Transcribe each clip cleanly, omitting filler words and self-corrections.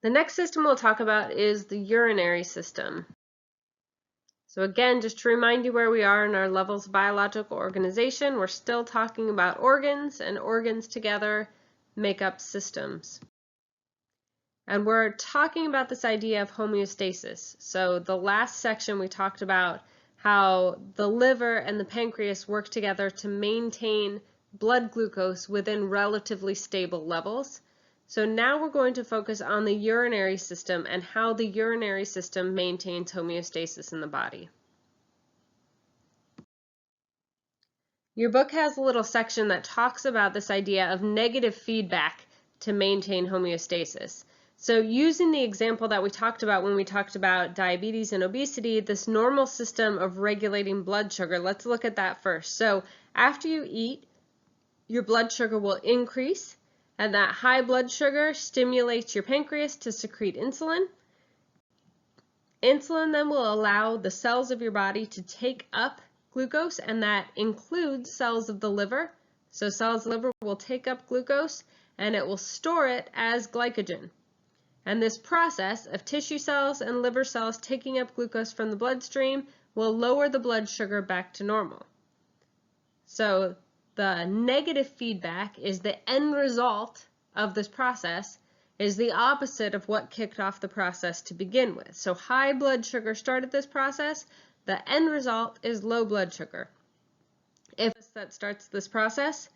The next system we'll talk about is the urinary system. So again, just to remind you where we are in our levels of biological organization, we're still talking about organs, and organs together make up systems. And we're talking about this idea of homeostasis. So the last section we talked about how the liver and the pancreas work together to maintain blood glucose within relatively stable levels. So now we're going to focus on the urinary system and how the urinary system maintains homeostasis in the body. Your book has a little section that talks about this idea of negative feedback to maintain homeostasis. So using the example that we talked about when we talked about diabetes and obesity, this normal system of regulating blood sugar, let's look at that first. So after you eat, your blood sugar will increase, and that high blood sugar stimulates your pancreas to secrete insulin. Insulin then will allow the cells of your body to take up glucose, and that includes cells of the liver. So cells of the liver will take up glucose and it will store it as glycogen. And this process of tissue cells and liver cells taking up glucose from the bloodstream will lower the blood sugar back to normal. So the negative feedback is the end result of this process is the opposite of what kicked off the process to begin with. So high blood sugar started this process. The end result is low blood sugar. If that starts this process,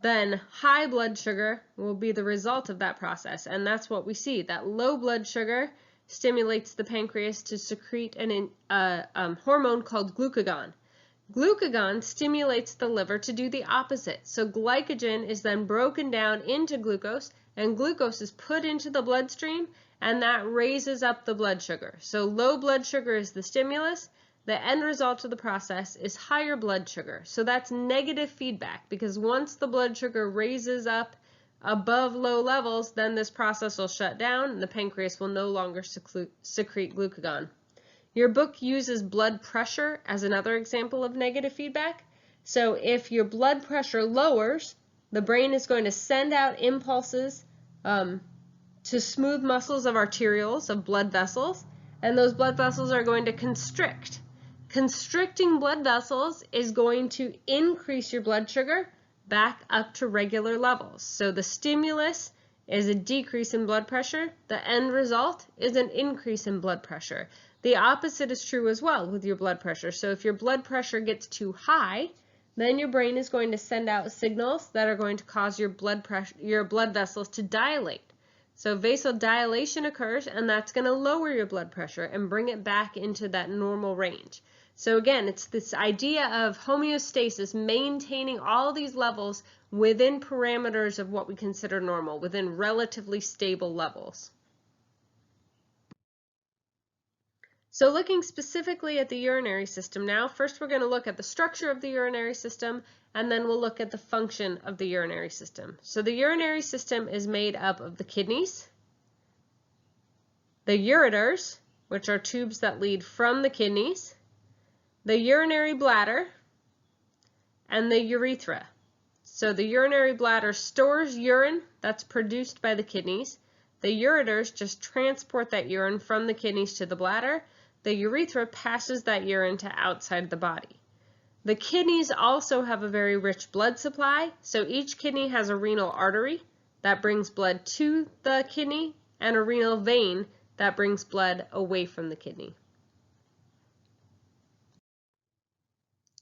then high blood sugar will be the result of that process. And that's what we see, that low blood sugar stimulates the pancreas to secrete a hormone called glucagon. Glucagon stimulates the liver to do the opposite. So glycogen is then broken down into glucose, and glucose is put into the bloodstream, and that raises up the blood sugar. So low blood sugar is the stimulus. The end result of the process is higher blood sugar. So that's negative feedback, because once the blood sugar raises up above low levels, then this process will shut down and the pancreas will no longer secrete glucagon. Your book uses blood pressure as another example of negative feedback. So if your blood pressure lowers, the brain is going to send out impulses to smooth muscles of arterioles, of blood vessels, and those blood vessels are going to constrict. Constricting blood vessels is going to increase your blood sugar back up to regular levels. So the stimulus is a decrease in blood pressure. The end result is an increase in blood pressure. The opposite is true as well with your blood pressure. So if your blood pressure gets too high, then your brain is going to send out signals that are going to cause your blood vessels to dilate. So vasodilation occurs, and that's going to lower your blood pressure and bring it back into that normal range. So again, it's this idea of homeostasis, maintaining all these levels within parameters of what we consider normal, within relatively stable levels. So looking specifically at the urinary system now, first we're going to look at the structure of the urinary system, and then we'll look at the function of the urinary system. So the urinary system is made up of the kidneys, the ureters, which are tubes that lead from the kidneys, the urinary bladder, and the urethra. So the urinary bladder stores urine that's produced by the kidneys. The ureters just transport that urine from the kidneys to the bladder. The urethra passes that urine to outside the body. The kidneys also have a very rich blood supply, so each kidney has a renal artery that brings blood to the kidney and a renal vein that brings blood away from the kidney.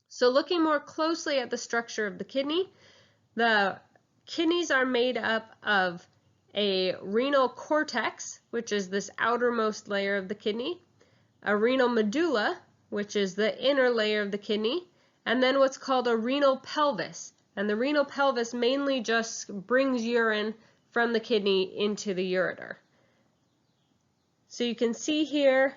So looking more closely at the structure of the kidneys are made up of a renal cortex, which is this outermost layer of the kidney, a renal medulla, which is the inner layer of the kidney, and then what's called a renal pelvis. And the renal pelvis mainly just brings urine from the kidney into the ureter. So you can see here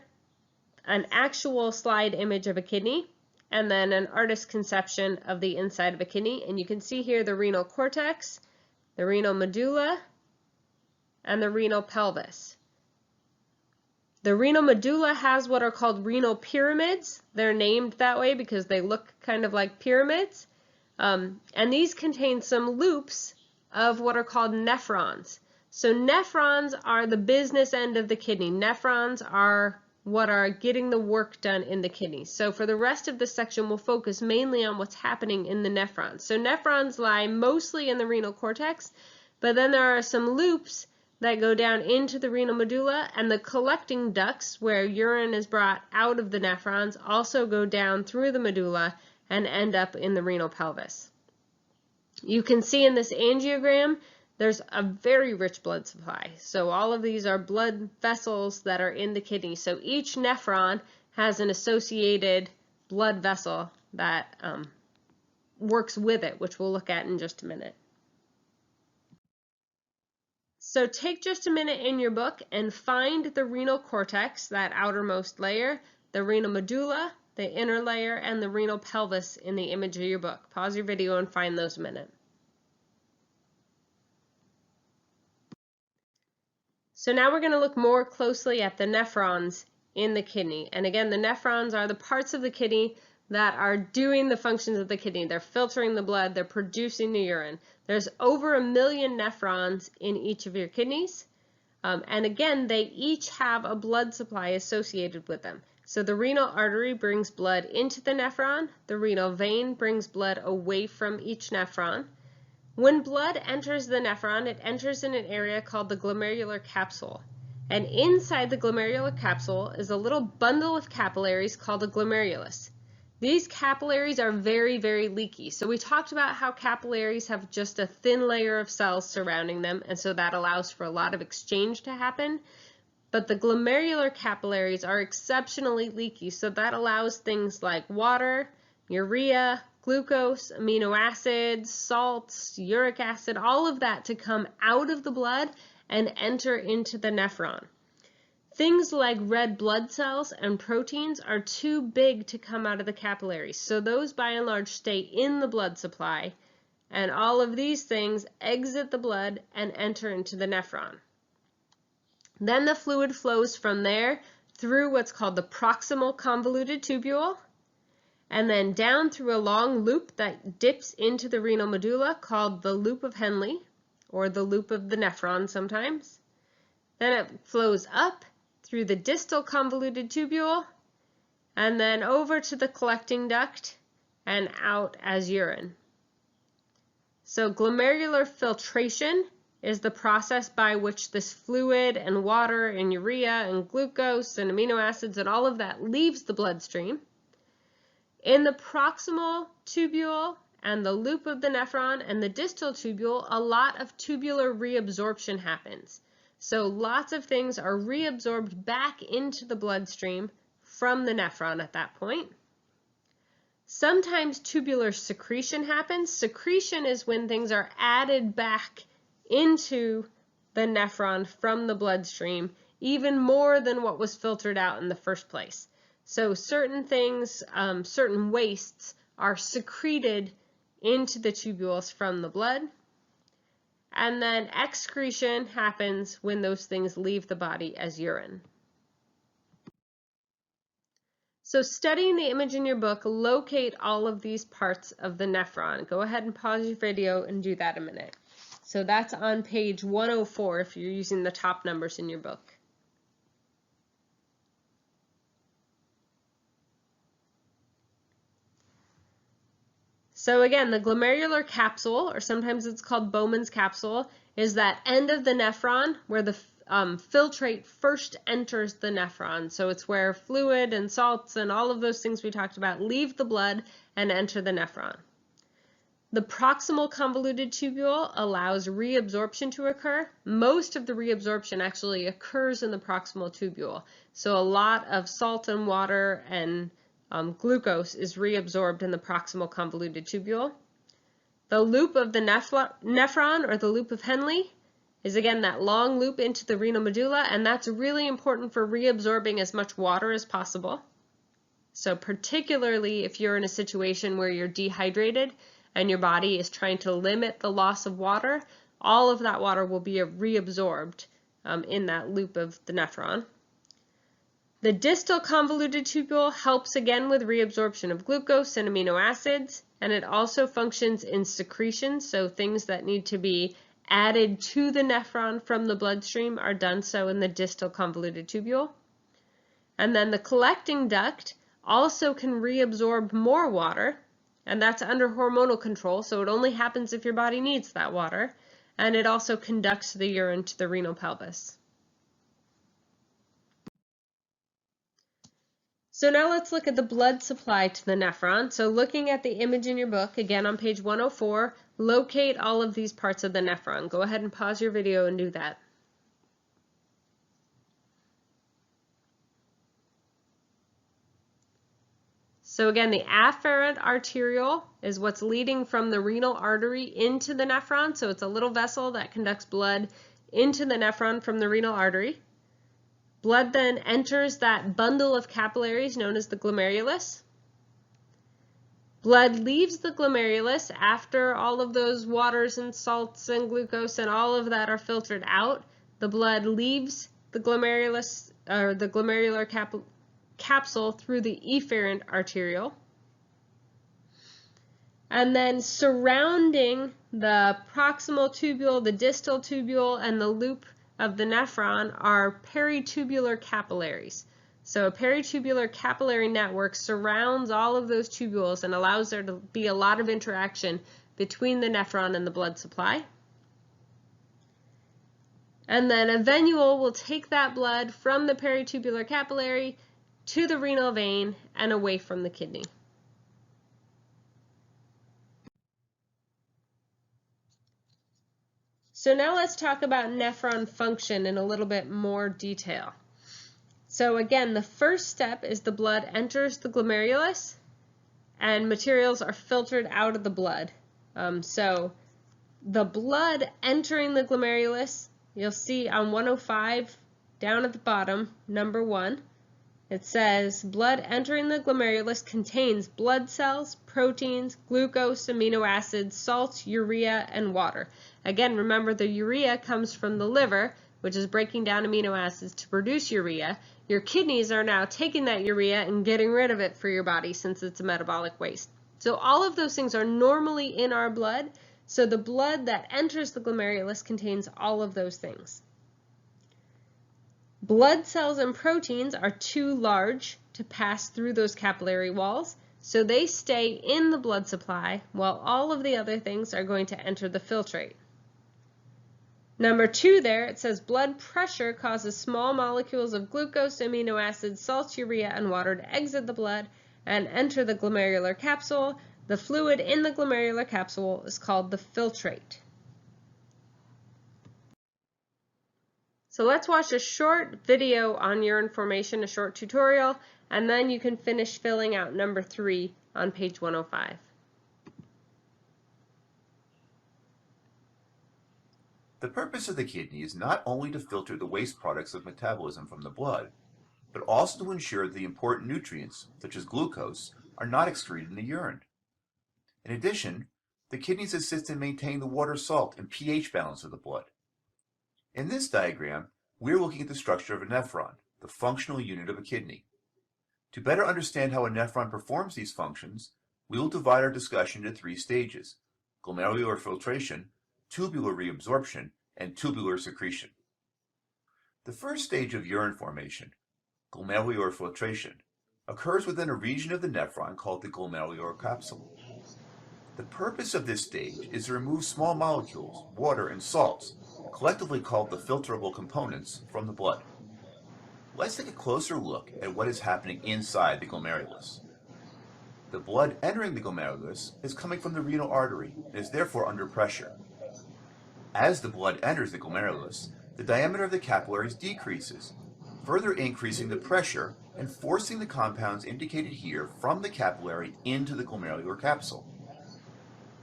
an actual slide image of a kidney, and then an artist's conception of the inside of a kidney. And you can see here the renal cortex, the renal medulla, and the renal pelvis. The renal medulla has what are called renal pyramids. They're named that way because they look kind of like pyramids. And these contain some loops of what are called nephrons. So nephrons are the business end of the kidney. Nephrons are what are getting the work done in the kidney. So for the rest of this section, we'll focus mainly on what's happening in the nephrons. So nephrons lie mostly in the renal cortex, but then there are some loops that go down into the renal medulla, and the collecting ducts where urine is brought out of the nephrons also go down through the medulla and end up in the renal pelvis. You can see in this angiogram there's a very rich blood supply. So all of these are blood vessels that are in the kidney. So each nephron has an associated blood vessel that works with it, which we'll look at in just a minute. So take just a minute in your book and find the renal cortex, that outermost layer, the renal medulla, the inner layer, and the renal pelvis in the image of your book. Pause your video and find those a minute. So now we're going to look more closely at the nephrons in the kidney. And again, the nephrons are the parts of the kidney that are doing the functions of the kidney. They're filtering the blood, they're producing the urine. There's over 1 million nephrons in each of your kidneys. And again, they each have a blood supply associated with them. So the renal artery brings blood into the nephron. The renal vein brings blood away from each nephron. When blood enters the nephron, it enters in an area called the glomerular capsule. And inside the glomerular capsule is a little bundle of capillaries called a glomerulus. These capillaries are very, very leaky. So we talked about how capillaries have just a thin layer of cells surrounding them, and so that allows for a lot of exchange to happen. But the glomerular capillaries are exceptionally leaky, so that allows things like water, urea, glucose, amino acids, salts, uric acid, all of that to come out of the blood and enter into the nephron. Things like red blood cells and proteins are too big to come out of the capillaries, so those by and large stay in the blood supply, and all of these things exit the blood and enter into the nephron. Then the fluid flows from there through what's called the proximal convoluted tubule, and then down through a long loop that dips into the renal medulla called the loop of Henle, or the loop of the nephron sometimes. Then it flows up through the distal convoluted tubule, and then over to the collecting duct and out as urine. So glomerular filtration is the process by which this fluid and water and urea and glucose and amino acids and all of that leaves the bloodstream. In the proximal tubule and the loop of the nephron and the distal tubule, a lot of tubular reabsorption happens. So lots of things are reabsorbed back into the bloodstream from the nephron at that point. Sometimes tubular secretion happens. Secretion is when things are added back into the nephron from the bloodstream, even more than what was filtered out in the first place. So certain things, certain wastes are secreted into the tubules from the blood. And then excretion happens when those things leave the body as urine. So studying the image in your book, locate all of these parts of the nephron. Go ahead and pause your video and do that a minute. So that's on page 104 if you're using the top numbers in your book. So again, the glomerular capsule, or sometimes it's called Bowman's capsule, is that end of the nephron where the filtrate first enters the nephron. So it's where fluid and salts and all of those things we talked about leave the blood and enter the nephron. The proximal convoluted tubule allows reabsorption to occur. Most of the reabsorption actually occurs in the proximal tubule. So a lot of salt and water and glucose is reabsorbed in the proximal convoluted tubule. The loop of the nephron, or the loop of Henle, is again that long loop into the renal medulla, and that's really important for reabsorbing as much water as possible. So particularly if you're in a situation where you're dehydrated and your body is trying to limit the loss of water, all of that water will be reabsorbed in that loop of the nephron. The distal convoluted tubule helps again with reabsorption of glucose and amino acids, and it also functions in secretion, so things that need to be added to the nephron from the bloodstream are done so in the distal convoluted tubule. And then the collecting duct also can reabsorb more water, and that's under hormonal control, so it only happens if your body needs that water, and it also conducts the urine to the renal pelvis. So now let's look at the blood supply to the nephron. So looking at the image in your book, again on page 104, locate all of these parts of the nephron. Go ahead and pause your video and do that. So again, the afferent arteriole is what's leading from the renal artery into the nephron. So it's a little vessel that conducts blood into the nephron from the renal artery. Blood then enters that bundle of capillaries known as the glomerulus. Blood leaves the glomerulus after all of those waters and salts and glucose and all of that are filtered out. The blood leaves the glomerulus or the glomerular capsule through the efferent arteriole. And then surrounding the proximal tubule, the distal tubule, and the loop of the nephron are peritubular capillaries. So a peritubular capillary network surrounds all of those tubules and allows there to be a lot of interaction between the nephron and the blood supply. And then a venule will take that blood from the peritubular capillary to the renal vein and away from the kidney. So now let's talk about nephron function in a little bit more detail. So again, the first step is the blood enters the glomerulus and materials are filtered out of the blood. So the blood entering the glomerulus, you'll see on 105 down at the bottom, number 1, it says blood entering the glomerulus contains blood cells, proteins, glucose, amino acids, salts, urea, and water. Again, remember the urea comes from the liver, which is breaking down amino acids to produce urea. Your kidneys are now taking that urea and getting rid of it for your body since it's a metabolic waste. So all of those things are normally in our blood. So the blood that enters the glomerulus contains all of those things. Blood cells and proteins are too large to pass through those capillary walls, so they stay in the blood supply while all of the other things are going to enter the filtrate. Number 2 there, it says blood pressure causes small molecules of glucose, amino acids, salts, urea, and water to exit the blood and enter the glomerular capsule. The fluid in the glomerular capsule is called the filtrate. So let's watch a short video on urine formation, a short tutorial, and then you can finish filling out number 3 on page 105. The purpose of the kidney is not only to filter the waste products of metabolism from the blood, but also to ensure that the important nutrients, such as glucose, are not excreted in the urine. In addition, the kidneys assist in maintaining the water-salt and pH balance of the blood. In this diagram, we're looking at the structure of a nephron, the functional unit of a kidney. To better understand how a nephron performs these functions, we will divide our discussion into 3 stages: glomerular filtration, tubular reabsorption, and tubular secretion. The first stage of urine formation, glomerular filtration, occurs within a region of the nephron called the glomerular capsule. The purpose of this stage is to remove small molecules, water, and salts, collectively called the filterable components, from the blood. Let's take a closer look at what is happening inside the glomerulus. The blood entering the glomerulus is coming from the renal artery and is therefore under pressure. As the blood enters the glomerulus, the diameter of the capillaries decreases, further increasing the pressure and forcing the compounds indicated here from the capillary into the glomerular capsule.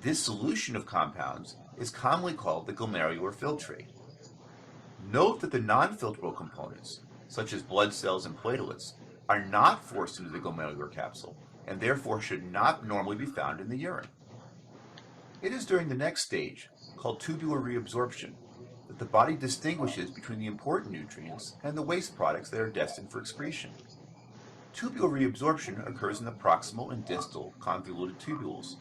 This solution of compounds is commonly called the glomerular filtrate. Note that the non-filterable components, such as blood cells and platelets, are not forced into the glomerular capsule and therefore should not normally be found in the urine. It is during the next stage, called tubular reabsorption, that the body distinguishes between the important nutrients and the waste products that are destined for excretion. Tubular reabsorption occurs in the proximal and distal convoluted tubules.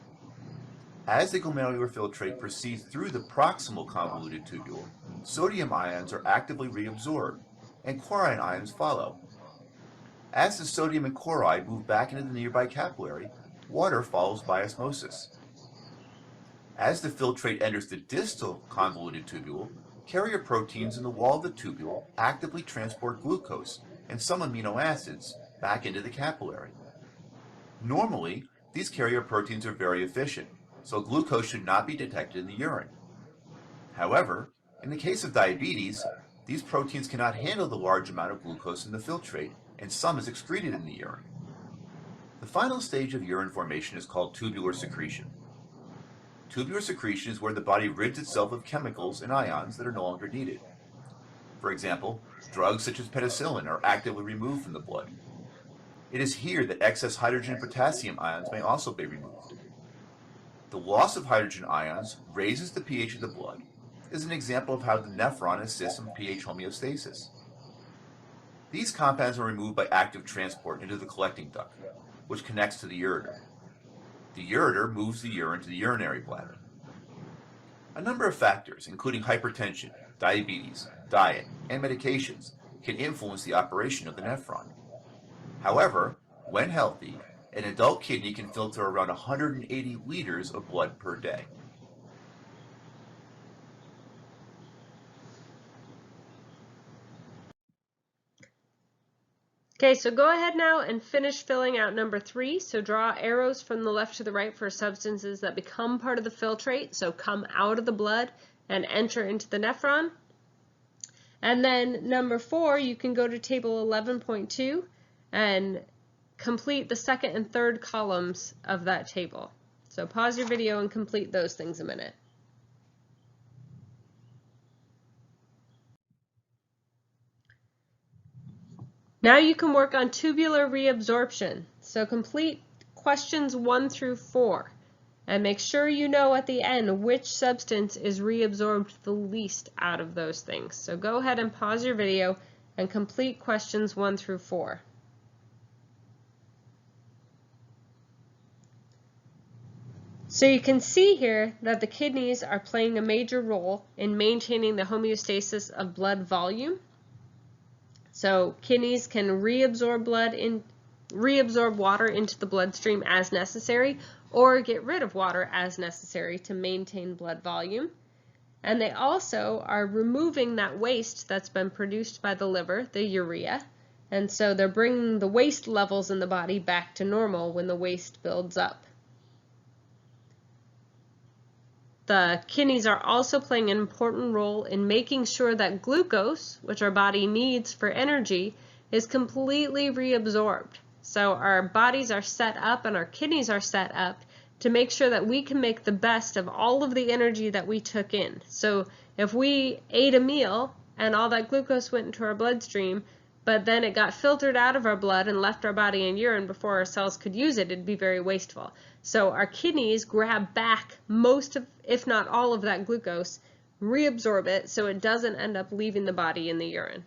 As the glomerular filtrate proceeds through the proximal convoluted tubule, sodium ions are actively reabsorbed, and chlorine ions follow. As the sodium and chloride move back into the nearby capillary, water follows by osmosis. As the filtrate enters the distal convoluted tubule, carrier proteins in the wall of the tubule actively transport glucose and some amino acids back into the capillary. Normally, these carrier proteins are very efficient, so glucose should not be detected in the urine. However, in the case of diabetes, these proteins cannot handle the large amount of glucose in the filtrate, and some is excreted in the urine. The final stage of urine formation is called tubular secretion. Tubular secretion is where the body rids itself of chemicals and ions that are no longer needed. For example, drugs such as penicillin are actively removed from the blood. It is here that excess hydrogen and potassium ions may also be removed. The loss of hydrogen ions raises the pH of the blood, is an example of how the nephron assists in pH homeostasis. These compounds are removed by active transport into the collecting duct, which connects to the ureter. The ureter moves the urine to the urinary bladder. A number of factors, including hypertension, diabetes, diet, and medications, can influence the operation of the nephron. However, when healthy, an adult kidney can filter around 180 liters of blood per day. Okay, so go ahead now and finish filling out number 3. So draw arrows from the left to the right for substances that become part of the filtrate, so come out of the blood and enter into the nephron. And then number 4, you can go to table 11.2 and complete the second and third columns of that table. So pause your video and complete those things a minute. Now you can work on tubular reabsorption. So complete questions 1 through 4 and make sure you know at the end which substance is reabsorbed the least out of those things. So go ahead and pause your video and complete questions 1 through 4. So you can see here that the kidneys are playing a major role in maintaining the homeostasis of blood volume. So kidneys can reabsorb water into the bloodstream as necessary, or get rid of water as necessary to maintain blood volume. And they also are removing that waste that's been produced by the liver, the urea, and so they're bringing the waste levels in the body back to normal when the waste builds up. The kidneys are also playing an important role in making sure that glucose, which our body needs for energy, is completely reabsorbed. So our bodies are set up and our kidneys are set up to make sure that we can make the best of all of the energy that we took in. So if we ate a meal and all that glucose went into our bloodstream, but then it got filtered out of our blood and left our body in urine before our cells could use it, it'd be very wasteful. So our kidneys grab back most of, if not all of that glucose, reabsorb it so it doesn't end up leaving the body in the urine.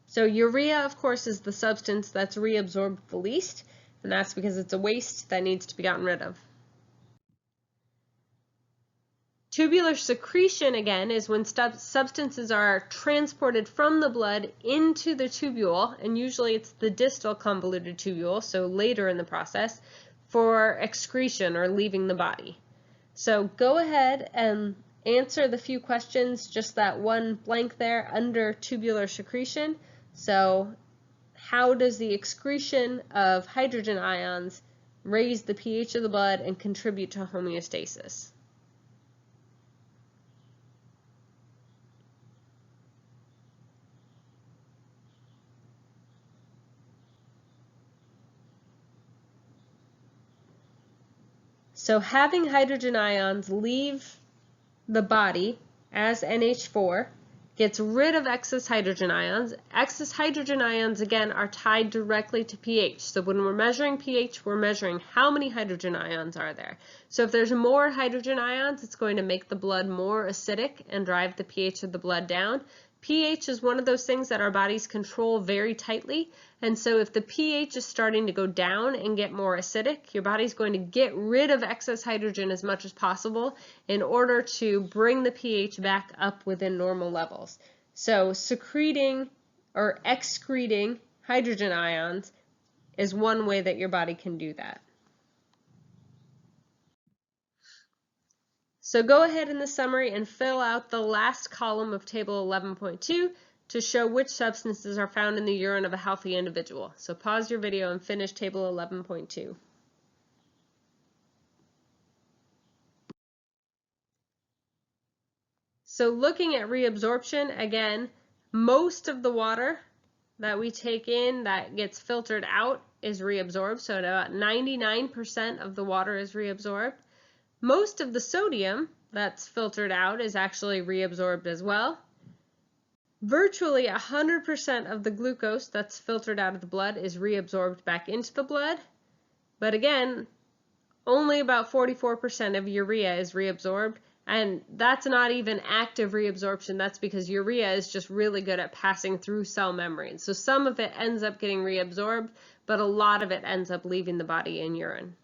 So urea, of course, is the substance that's reabsorbed the least, and that's because it's a waste that needs to be gotten rid of. Tubular secretion, again, is when substances are transported from the blood into the tubule, and usually it's the distal convoluted tubule, so later in the process, for excretion or leaving the body. So go ahead and answer the few questions, just that one blank there under tubular secretion. So how does the excretion of hydrogen ions raise the pH of the blood and contribute to homeostasis? So having hydrogen ions leave the body as NH4 gets rid of excess hydrogen ions. Excess hydrogen ions, again, are tied directly to pH. So when we're measuring pH, we're measuring how many hydrogen ions are there. So if there's more hydrogen ions, it's going to make the blood more acidic and drive the pH of the blood down. pH is one of those things that our bodies control very tightly, and so if the pH is starting to go down and get more acidic, your body's going to get rid of excess hydrogen as much as possible in order to bring the pH back up within normal levels. So secreting or excreting hydrogen ions is one way that your body can do that. So go ahead in the summary and fill out the last column of table 11.2 to show which substances are found in the urine of a healthy individual. So pause your video and finish table 11.2. So looking at reabsorption, again, most of the water that we take in that gets filtered out is reabsorbed. So about 99% of the water is reabsorbed. Most of the sodium that's filtered out is actually reabsorbed as well. Virtually 100% of the glucose that's filtered out of the blood is reabsorbed back into the blood. But again, only about 44% of urea is reabsorbed, and that's not even active reabsorption. That's because urea is just really good at passing through cell membranes. So some of it ends up getting reabsorbed, but a lot of it ends up leaving the body in urine.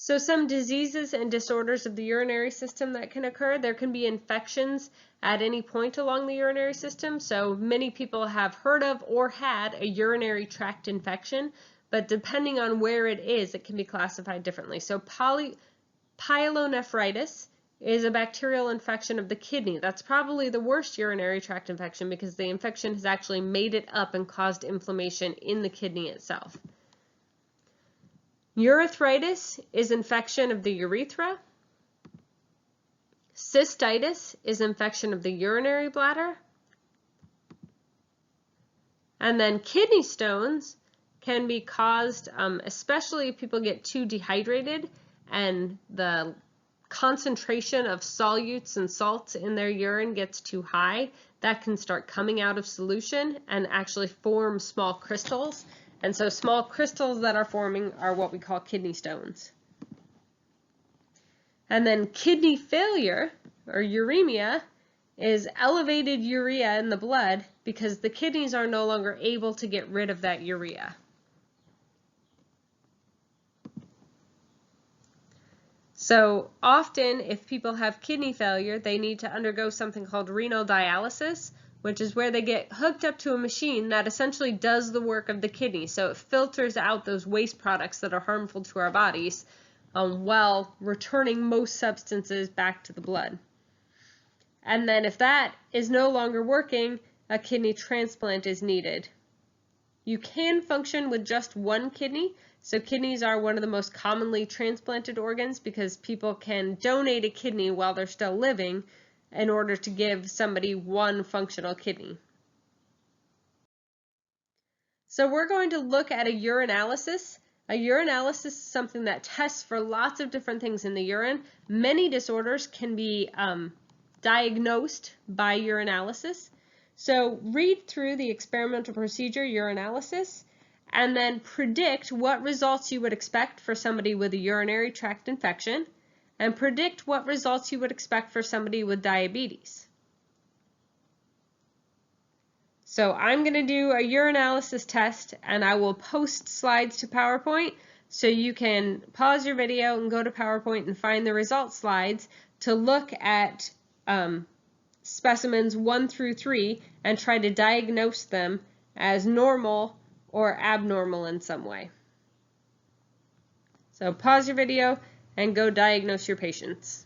So some diseases and disorders of the urinary system that can occur, there can be infections at any point along the urinary system. So many people have heard of or had a urinary tract infection, but depending on where it is, it can be classified differently. So pyelonephritis is a bacterial infection of the kidney. That's probably the worst urinary tract infection because the infection has actually made it up and caused inflammation in the kidney itself. Urethritis is infection of the urethra. Cystitis is infection of the urinary bladder. And then kidney stones can be caused, especially if people get too dehydrated and the concentration of solutes and salts in their urine gets too high. That can start coming out of solution and actually form small crystals. And so small crystals that are forming are what we call kidney stones. And then kidney failure, or uremia, is elevated urea in the blood because the kidneys are no longer able to get rid of that urea. So often, if people have kidney failure, they need to undergo something called renal dialysis, which is where they get hooked up to a machine that essentially does the work of the kidney. So it filters out those waste products that are harmful to our bodies while returning most substances back to the blood. And then if that is no longer working, a kidney transplant is needed. You can function with just one kidney. So kidneys are one of the most commonly transplanted organs because people can donate a kidney while they're still living in order to give somebody one functional kidney. So we're going to look at a urinalysis. A urinalysis is something that tests for lots of different things in the urine. Many disorders can be diagnosed by urinalysis. So read through the experimental procedure urinalysis and then predict what results you would expect for somebody with a urinary tract infection, and predict what results you would expect for somebody with diabetes. So I'm going to do a urinalysis test, and I will post slides to PowerPoint, so you can pause your video and go to PowerPoint and find the results slides to look at specimens 1 through 3 and try to diagnose them as normal or abnormal in some way. So pause your video and go diagnose your patients.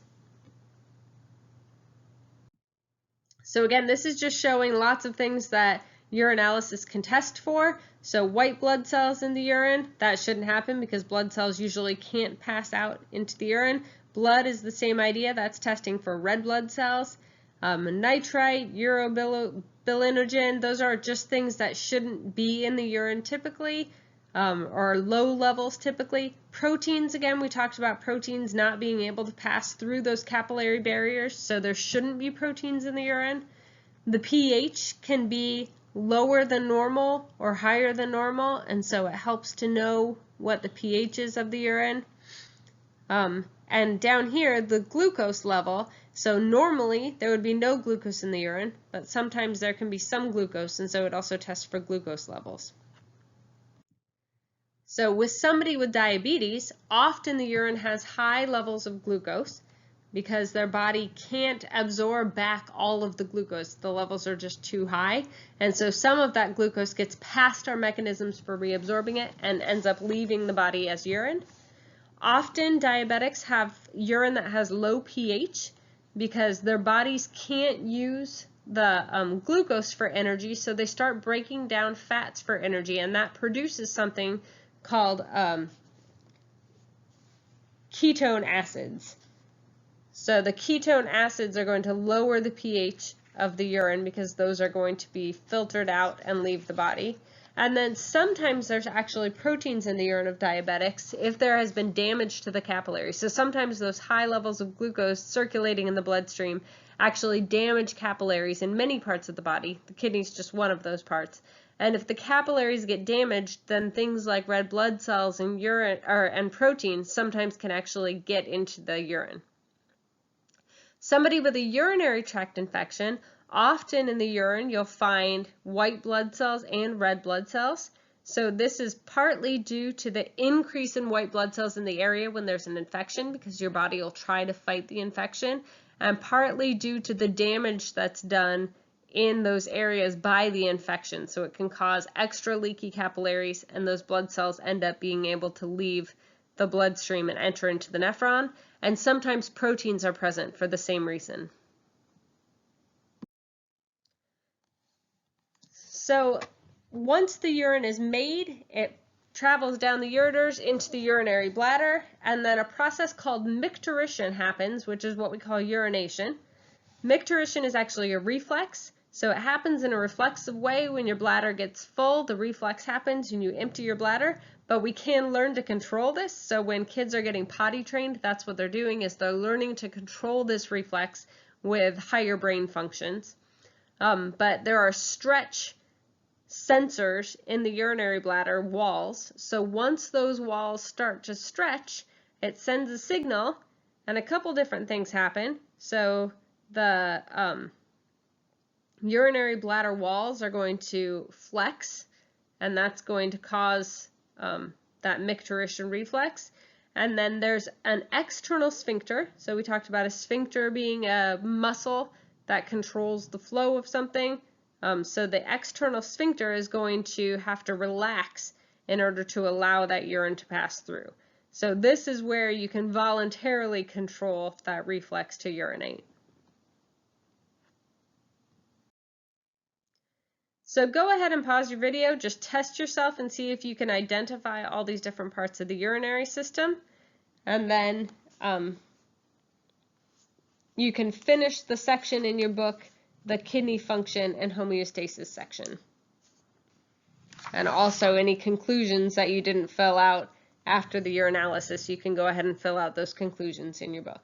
So again, this is just showing lots of things that urinalysis can test for. So white blood cells in the urine, that shouldn't happen because blood cells usually can't pass out into the urine. Blood is the same idea, that's testing for red blood cells. Nitrite, urobilinogen, those are just things that shouldn't be in the urine typically. Or low levels typically. Proteins, again, we talked about proteins not being able to pass through those capillary barriers, so there shouldn't be proteins in the urine. The pH can be lower than normal or higher than normal, and so it helps to know what the pH is of the urine. And down here, the glucose level, So normally there would be no glucose in the urine, but sometimes there can be some glucose, and so it also tests for glucose levels. So with somebody with diabetes, often the urine has high levels of glucose because their body can't absorb back all of the glucose. The levels are just too high. And so some of that glucose gets past our mechanisms for reabsorbing it and ends up leaving the body as urine. Often diabetics have urine that has low pH because their bodies can't use the glucose for energy, so they start breaking down fats for energy, and that produces something called ketone acids. So the ketone acids are going to lower the pH of the urine because those are going to be filtered out and leave the body. And then sometimes there's actually proteins in the urine of diabetics if there has been damage to the capillaries. So sometimes those high levels of glucose circulating in the bloodstream actually damage capillaries in many parts of the body. The kidney is just one of those parts. And if the capillaries get damaged, then things like red blood cells and urine and proteins sometimes can actually get into the urine. Somebody with a urinary tract infection, often in the urine you'll find white blood cells and red blood cells. So this is partly due to the increase in white blood cells in the area when there's an infection because your body will try to fight the infection, and partly due to the damage that's done in those areas by the infection. So it can cause extra leaky capillaries, and those blood cells end up being able to leave the bloodstream and enter into the nephron, and sometimes proteins are present for the same reason. So once the urine is made, it travels down the ureters into the urinary bladder, and then a process called micturition happens, which is what we call urination. Micturition is actually a reflex. So it happens in a reflexive way. When your bladder gets full, the reflex happens and you empty your bladder, but we can learn to control this. So when kids are getting potty trained, that's what they're doing, is they're learning to control this reflex with higher brain functions. But there are stretch sensors in the urinary bladder walls. So once those walls start to stretch, it sends a signal, and a couple different things happen. So the urinary bladder walls are going to flex, and that's going to cause that micturition reflex. And then there's an external sphincter. So we talked about a sphincter being a muscle that controls the flow of something. So the external sphincter is going to have to relax in order to allow that urine to pass through. So this is where you can voluntarily control that reflex to urinate. So go ahead and pause your video, just test yourself and see if you can identify all these different parts of the urinary system, and then you can finish the section in your book, the kidney function and homeostasis section. And also any conclusions that you didn't fill out after the urinalysis, you can go ahead and fill out those conclusions in your book.